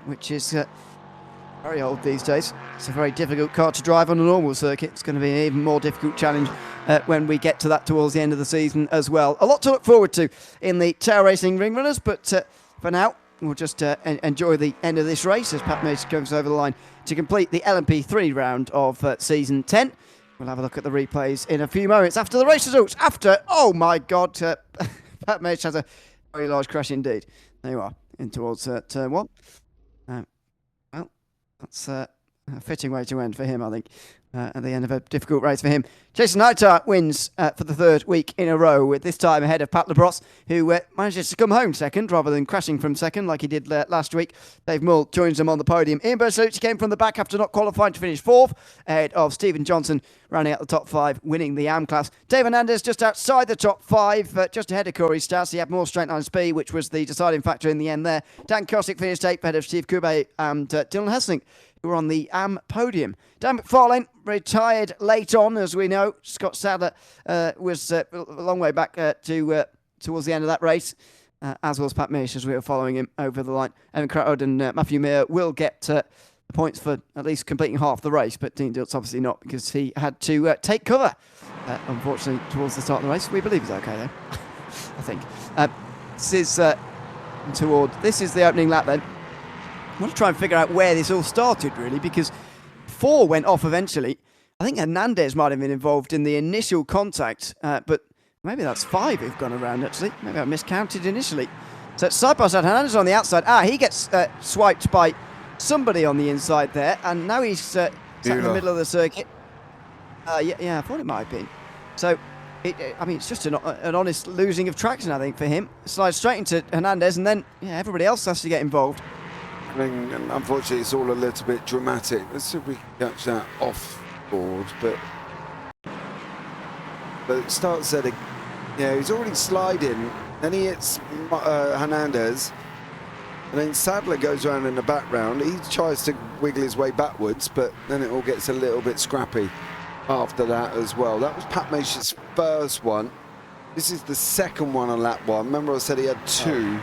which is very old these days. It's a very difficult car to drive on a normal circuit. It's going to be an even more difficult challenge when we get to that towards the end of the season as well. A lot to look forward to in the Tail Racing Ring Runners, but for now, we'll just enjoy the end of this race as Pat Mace comes over the line to complete the LMP3 round of Season 10. We'll have a look at the replays in a few moments after the race results. Oh my God, Pat Mace has a very large crash indeed. There you are, in towards turn 1. Well, that's a fitting way to end for him, I think, at the end of a difficult race for him. Jason Hightower wins for the 3rd week in a row, with this time ahead of Pat Labrosse, who manages to come home second rather than crashing from second like he did last week. Dave Mull joins him on the podium. Ian Bersalucci came from the back after not qualifying to finish 4th, ahead of Stephen Johnson, rounding out the top 5, winning the AM class. Dave Hernandez just outside the top 5, just ahead of Corey Stas. He had more straight line speed, which was the deciding factor in the end there. Dan Kosick finished 8th, ahead of Steve Kube and Dylan Hessling, who were on the AM podium. Dan McFarlane retired late on, as we know. Scott Sadler was a long way back towards the end of that race, as was Pat Mish, as we were following him over the line. Evan Craud and Matthew Mayer will get the points for at least completing half the race, but Dean Diltz obviously not, because he had to take cover, unfortunately, towards the start of the race. We believe he's okay, though, I think. This is the opening lap, then. I want to try and figure out where this all started, really, because 4 went off eventually. I think Hernandez might have been involved in the initial contact, but maybe that's 5 who've gone around, actually. Maybe I miscounted initially. So side by side, Hernandez on the outside. He gets swiped by somebody on the inside there, and now he's sat in the middle of the circuit. Yeah, I thought it might have been. So, it's just an honest losing of traction, I think, for him. Slides straight into Hernandez, and then everybody else has to get involved. And unfortunately, it's all a little bit dramatic. Let's see if we can catch that off board. But it starts at he's already sliding. Then he hits Hernandez. And then Sadler goes around in the background. He tries to wiggle his way backwards, but then it all gets a little bit scrappy after that as well. That was Pat Mace's first one. This is the second one on lap 1. Remember I said he had 2.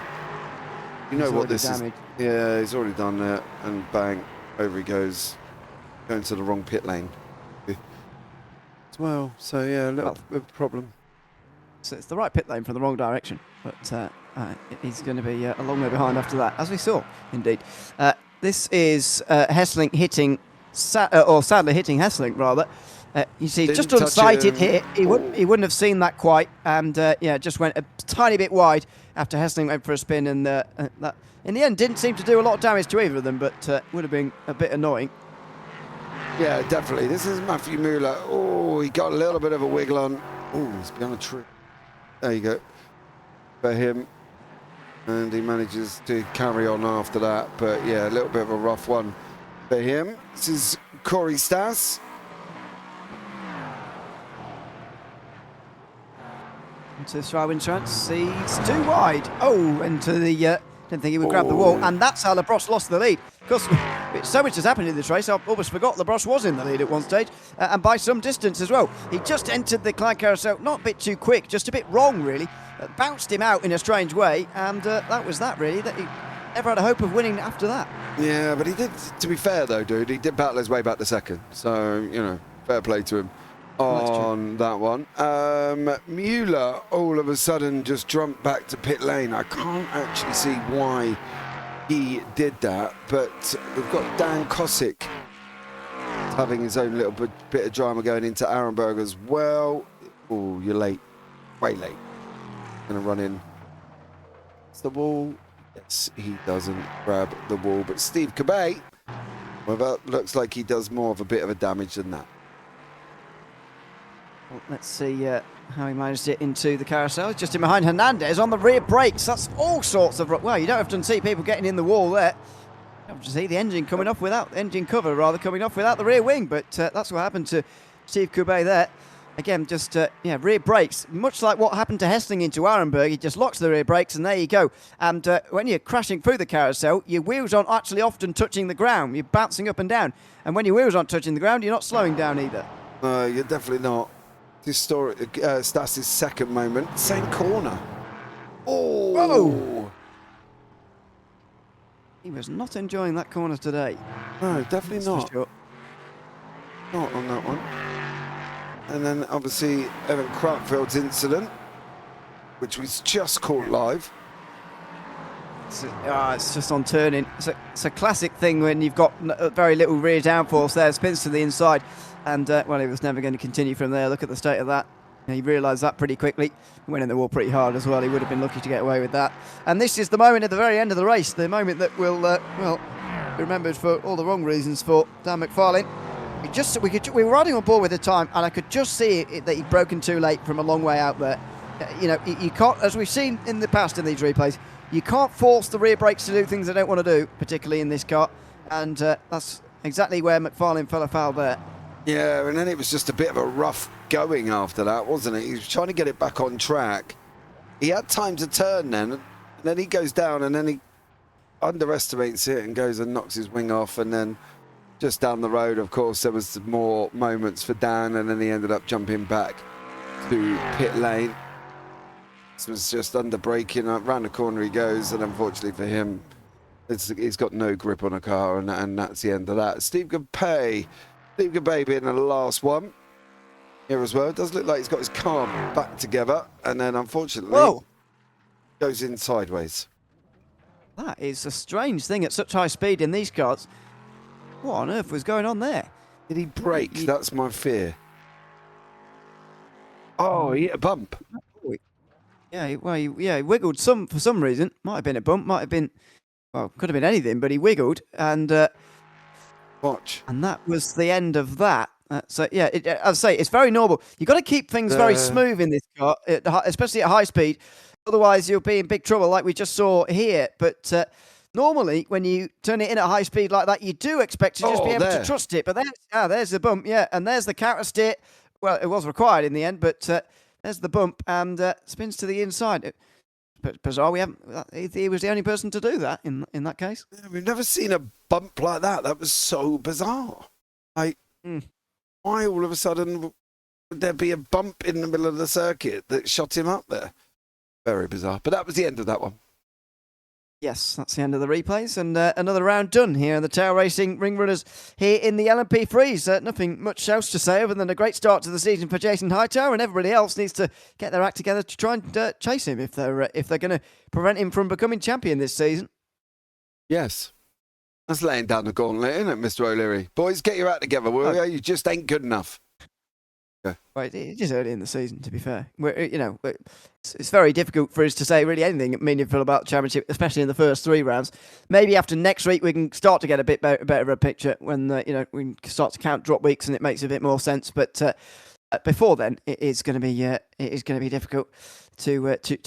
You know what this damaged. is? Yeah, he's already done that, and bang, over he goes, going to the wrong pit lane as well. So yeah, a little bit of a problem. So it's the right pit lane from the wrong direction, but he's going to be a long way behind after that, as we saw, indeed. This is Hesselink hitting, or Sadler hitting Hesselink, rather. You see, Didn't just unsighted touch him. hit. He wouldn't have seen that quite, and yeah, just went a tiny bit wide after Hesselink went for a spin, and that in the end didn't seem to do a lot of damage to either of them, but would have been a bit annoying. Yeah, definitely. This is Matthew Mueller. Oh, he got a little bit of a wiggle on. Oh, he's behind a tree. There you go. For him. And he manages to carry on after that. But yeah, a little bit of a rough one for him. This is Corey Stas. Into Throw-in chance, he's too wide. Oh, into the, didn't think he would grab the wall, and that's how LaBrosse lost the lead. Of course, so much has happened in this race, I almost forgot LaBrosse was in the lead at one stage, and by some distance as well. He just entered the Clyde Carousel, not a bit too quick, just a bit wrong, really. Bounced him out in a strange way, and that was that, really. That he never had a hope of winning after that. Yeah, but he did, to be fair, though, dude, he did battle his way back to second. So, you know, fair play to him on that one. Mueller all of a sudden just jumped back to pit lane. I can't actually see why he did that, but we've got Dan Kosick having his own little bit of drama going into Arenberg as well. Oh, you're late, way late. Gonna run in. It's the wall. Yes, he doesn't grab the wall, but Steve Cabay, well, that looks like he does more of a bit of a damage than that. Well, let's see how he managed it into the carousel. He's just in behind Hernandez on the rear brakes. That's all sorts of... Well, you don't often see people getting in the wall there. You have to see the engine coming off without... Engine cover, rather, coming off without the rear wing. But that's what happened to Steve Cabay there. Again, just, yeah, rear brakes. Much like what happened to Hessling into Arenberg. He just locks the rear brakes and there you go. And when you're crashing through the carousel, your wheels aren't actually often touching the ground. You're bouncing up and down. And when your wheels aren't touching the ground, you're not slowing down either. No, you're definitely not. Historic, Stas' second moment. Same corner. Oh! Whoa! He was not enjoying that corner today. No, definitely not. Sure. Not on that one. And then obviously Evan Crackfield's which was just caught live. It's just on turning. It's a classic thing when you've got very little rear downforce there. Spins to the inside. And, well, he was never going to continue from there. Look at the state of that. He realised that pretty quickly. He went in the wall pretty hard as well. He would have been lucky to get away with that. And this is the moment at the very end of the race. The moment that will, well, be remembered for all the wrong reasons for Dan McFarlane. We were riding on board with the time, and I could just see that he'd broken too late from a long way out there. You know, you can't, as we've seen in the past in these replays, you can't force the rear brakes to do things they don't want to do, particularly in this car. And that's exactly where McFarlane fell afoul there. Yeah, and then it was just a bit of a rough going after that, wasn't it? He was trying to get it back on track. He had time to turn then, and then he goes down, and then he underestimates it and goes and knocks his wing off, and then just down the road, of course, there was more moments for Dan, and then he ended up jumping back to pit lane. This was just under braking, around the corner he goes, and unfortunately for him, he's got no grip on a car, and that's the end of that. Steve Gabay being the last one here as well. It does look like he's got his car back together, and then unfortunately goes in sideways. That is a strange thing at such high speed in these cars. What on earth was going on there? Did he brake? That's my fear. Oh, he hit a bump. Yeah, well, he wiggled for some reason. Might have been a bump, might have been, well, could have been anything, but he wiggled, and watch. And that was the end of that. So yeah, as I say, it's very normal. You've got to keep things very smooth in this car, especially at high speed. Otherwise, you'll be in big trouble, like we just saw here. But normally, when you turn it in at high speed like that, you do expect to just be able to trust it. But there's the bump, yeah, and there's the counter steer. Well, it was required in the end, but there's the bump and spins to the inside. But bizarre, he was the only person to do that in that case. Yeah, we've never seen a bump like that. That was so bizarre. Like, why all of a sudden would there be a bump in the middle of the circuit that shot him up there? Very bizarre. But that was the end of that one. Yes, that's the end of the replays, and another round done here in the Tail Racing Ring Runners here in the LMP3s. Nothing much else to say other than a great start to the season for Jason Hightower, and everybody else needs to get their act together to try and chase him if they're going to prevent him from becoming champion this season. Yes. That's laying down the gauntlet, isn't it, Mr. O'Leary? Boys, get your act together, will you? You just ain't good enough. Yeah. Right, it is early in the season, to be fair. It's very difficult for us to say really anything meaningful about the championship, especially in the first 3 rounds. Maybe after next week we can start to get a bit better of a picture when we can start to count drop weeks and it makes a bit more sense. But before then, it is going to be difficult to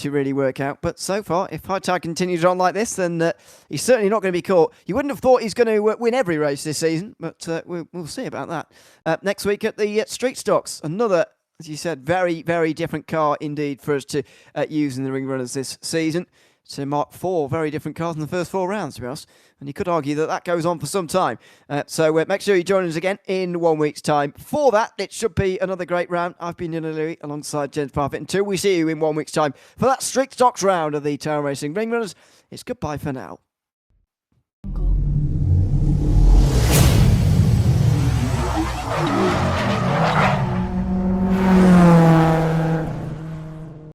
really work out. But so far, if Hightower continues on like this, then he's certainly not going to be caught. You wouldn't have thought he's going to win every race this season, but we'll see about that. Next week at the Street Stocks, another, as you said, very, very different car indeed for us to use in the Ring Runners this season. To mark 4 very different cars in the first 4 rounds, to be honest. And you could argue that goes on for some time. So make sure you join us again in 1 week's time. For that, it should be another great round. I've been Ewan Louis alongside James Parfitt. Until we see you in 1 week's time for that Street Stocks round of the Tail Racing Ring Runners, it's goodbye for now.